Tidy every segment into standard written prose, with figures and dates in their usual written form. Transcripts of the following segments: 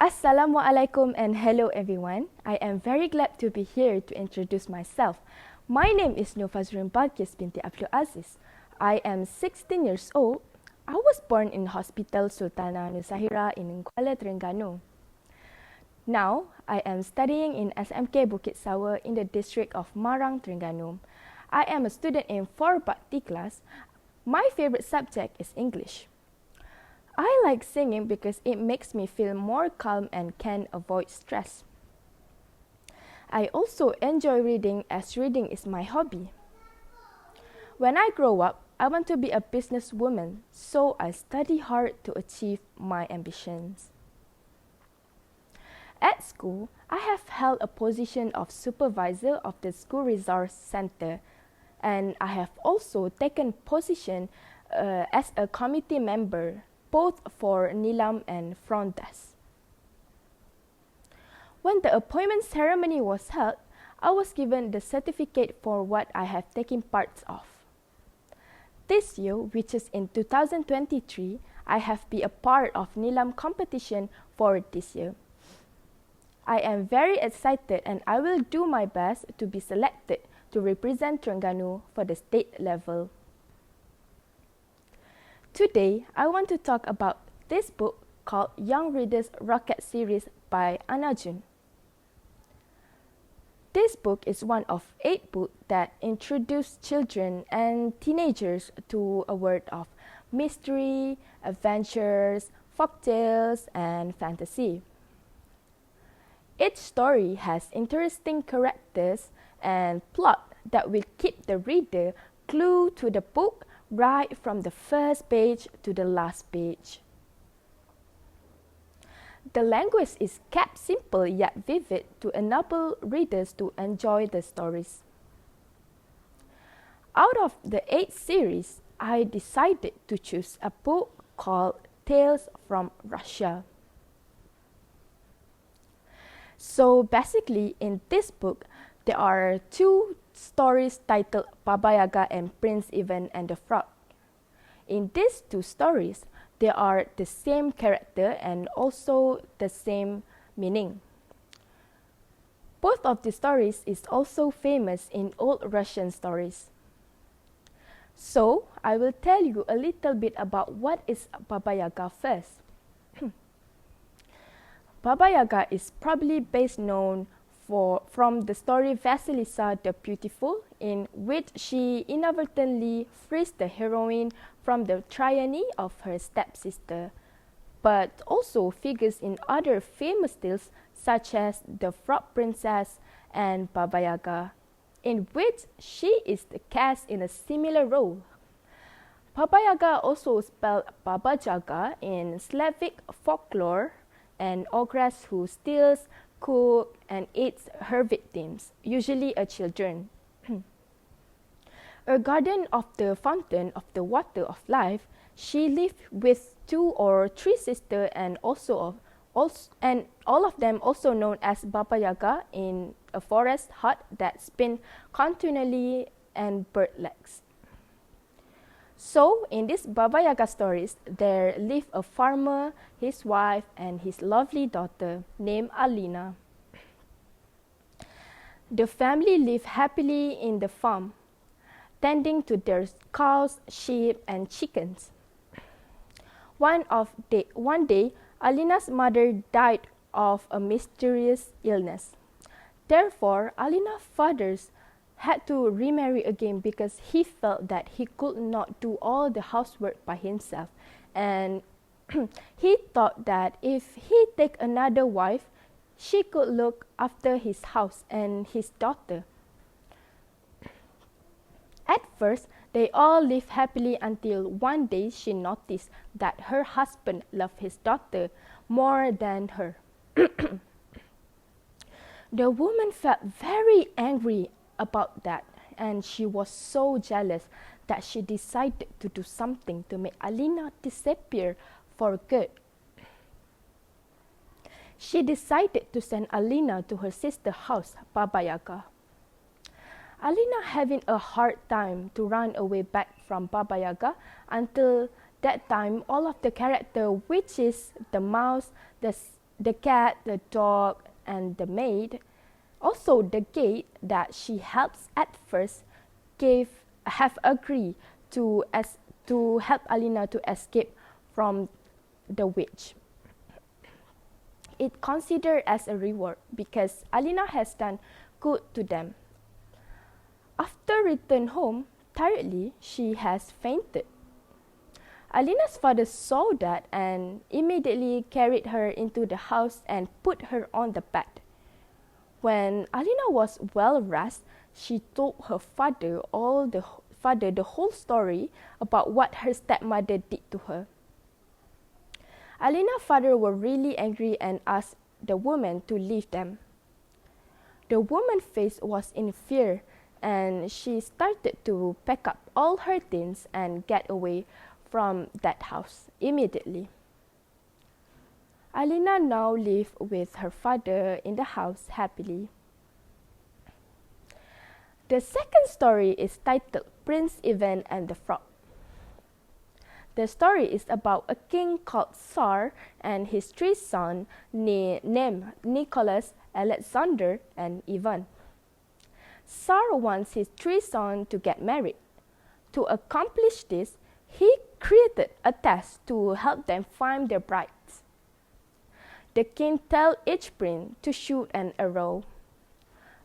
Assalamualaikum and hello everyone. I am very glad to be here to introduce myself. My name is Nufazrin Balkis binti Abdul Aziz. I am 16 years old. I was born in Hospital Sultana Nusahira in Kuala Terengganu. Now, I am studying in SMK Bukit Sawa in the district of Marang, Terengganu. I am a student in 4 Bakti class. My favorite subject is English. I like singing because it makes me feel more calm and can avoid stress. I also enjoy reading as reading is my hobby. When I grow up, I want to be a businesswoman, so I study hard to achieve my ambitions. At school, I have held a position of supervisor of the school resource center, and I have also taken position as a committee member both for NILAM and front desk. When the appointment ceremony was held, I was given the certificate for what I have taken part of. This year, which is in 2023, I have been a part of NILAM competition for this year. I am very excited and I will do my best to be selected to represent Terengganu for the state level. Today, I want to talk about this book called Young Readers Rocket Series by Anajun. This book is one of 8 books that introduce children and teenagers to a world of mystery, adventures, folktales, and fantasy. Each story has interesting characters and plot that will keep the reader glued to the book right from the first page to the last page. The language is kept simple yet vivid to enable readers to enjoy the stories. Out of the 8 series, I decided to choose a book called Tales from Russia. So basically, in this book, there are 2 stories titled Baba Yaga and Prince Ivan and the Frog. In these 2 stories, they are the same character and also the same meaning. Both of the stories is also famous in old Russian stories. So, I will tell you a little bit about what is Baba Yaga first. Baba Yaga is probably best known from the story Vasilisa the Beautiful, in which she inadvertently frees the heroine from the tyranny of her stepsister, but also figures in other famous tales such as The Frog Princess and Baba Yaga, in which she is cast in a similar role. Baba Yaga also spelled Baba Jaga in Slavic folklore, an ogress who steals, cooks, and eats her victims, usually children. A guardian of the fountain of the water of life, she lived with 2 or 3 sisters and all of them also known as Baba Yaga in a forest hut that spins continually and bird legs. So, in these Baba Yaga stories, there live a farmer, his wife, and his lovely daughter named Alina. The family lived happily in the farm, tending to their cows, sheep, and chickens. One day, Alina's mother died of a mysterious illness. Therefore, Alina's father had to remarry again because he felt that he could not do all the housework by himself, and he thought that if he take another wife, she could look after his house and his daughter. At first, they all lived happily until one day she noticed that her husband loved his daughter more than her. The woman felt very angry about that, and she was so jealous that she decided to do something to make Alina disappear for good. She decided to send Alina to her sister's house, Baba Yaga. Alina having a hard time to run away back from Baba Yaga. Until that time, all of the character, which is the mouse, the the cat, the dog, and the maid, also the gate that she helps at first, have agreed to help Alina to escape from the witch. It considered as a reward because Alina has done good to them. After return home, tiredly, she has fainted. Alina's father saw that and immediately carried her into the house and put her on the bed. When Alina was well rested, she told her father the whole story about what her stepmother did to her. Alina's father were really angry and asked the woman to leave them. The woman's face was in fear and she started to pack up all her things and get away from that house immediately. Alina now lived with her father in the house happily. The second story is titled Prince Ivan and the Frog. The story is about a king called Tsar and his three sons named Nicholas, Alexander, and Ivan. Tsar wants his three sons to get married. To accomplish this, he created a test to help them find their brides. The king tells each prince to shoot an arrow.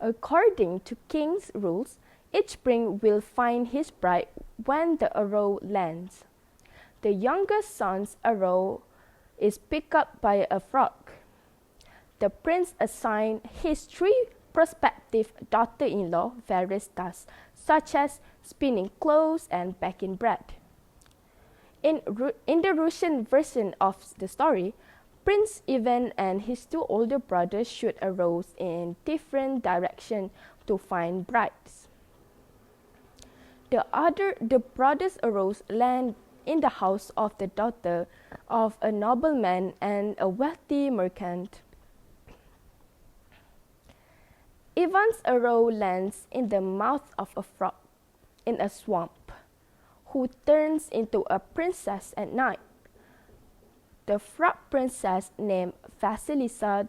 According to king's rules, each prince will find his bride when the arrow lands. The youngest son's arrow is picked up by a frog. The prince assigned his three prospective daughter-in-law various tasks, such as spinning clothes and baking bread. In the Russian version of the story, Prince Ivan and his two older brothers shoot arrows in different directions to find brides. The brothers' arrows land in the house of the daughter of a nobleman and a wealthy merchant. Ivan's arrow lands in the mouth of a frog in a swamp, who turns into a princess at night. The frog princess named Vasilisa.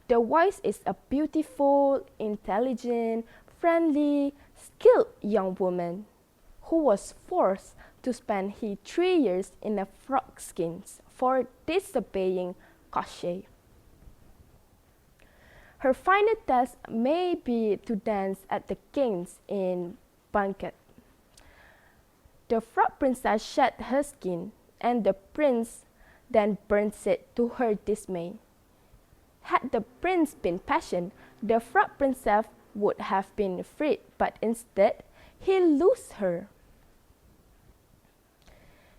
The wife is a beautiful, intelligent, friendly, skilled young woman who was forced to spend her 3 years in a frog skin for disobeying Koschei. Her final task may be to dance at the king's in banquet. The frog princess shed her skin, and the prince then burns it to her dismay. Had the prince been patient, the frog princess would have been freed, but instead he loses her.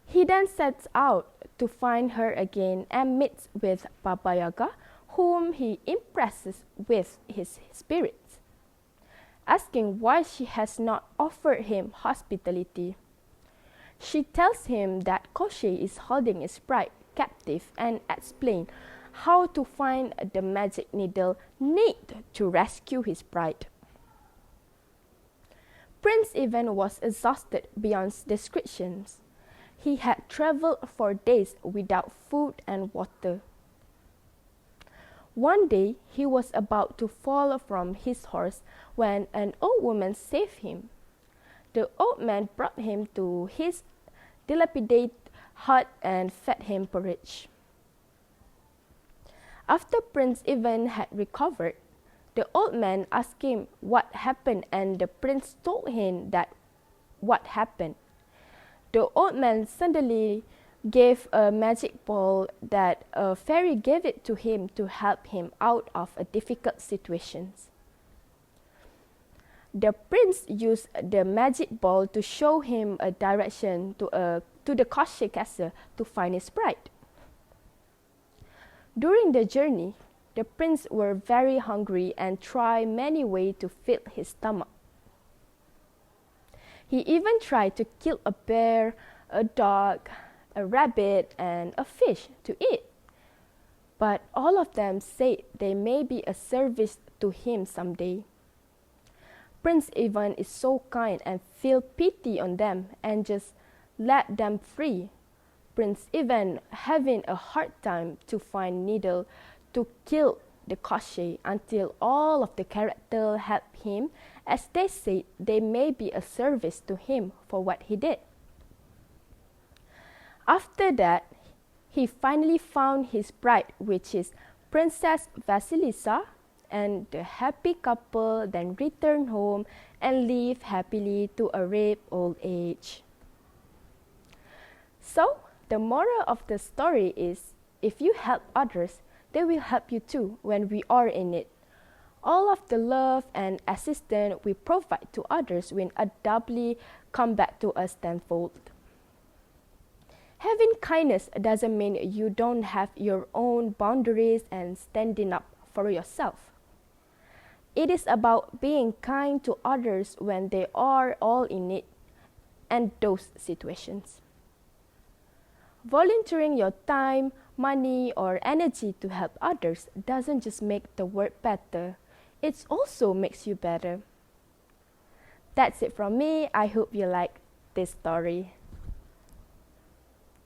He then sets out to find her again and meets with Baba Yaga, whom he impresses with his spirits, asking why she has not offered him hospitality. She tells him that Koschei is holding his bride captive and explains how to find the magic needle needed to rescue his bride. Prince Ivan was exhausted beyond descriptions. He had traveled for days without food and water. One day, he was about to fall from his horse when an old woman saved him. The old man brought him to his dilapidated hut and fed him porridge. After Prince Ivan had recovered, the old man asked him what happened, and the prince told him that what happened. The old man suddenly gave a magic ball that a fairy gave it to him to help him out of a difficult situation. The prince used the magic ball to show him a direction to the Koschei castle to find his bride. During the journey, the prince were very hungry and tried many ways to fill his stomach. He even tried to kill a bear, a dog, a rabbit, and a fish to eat. But all of them said they may be a service to him someday. Prince Ivan is so kind and feel pity on them and just let them free. prince even having a hard time to find needle to kill the Koshi until all of the characters help him, as they said they may be a service to him for what he did. After that, he finally found his bride, which is Princess Vasilisa, and the happy couple then returned home and lived happily to a ripe old age. So, the moral of the story is, if you help others, they will help you too when we are in it. All of the love and assistance we provide to others will doubly come back to us tenfold. Having kindness doesn't mean you don't have your own boundaries and standing up for yourself. It is about being kind to others when they are all in need and those situations. Volunteering your time, money, or energy to help others doesn't just make the world better, it also makes you better. That's it from me. I hope you like this story.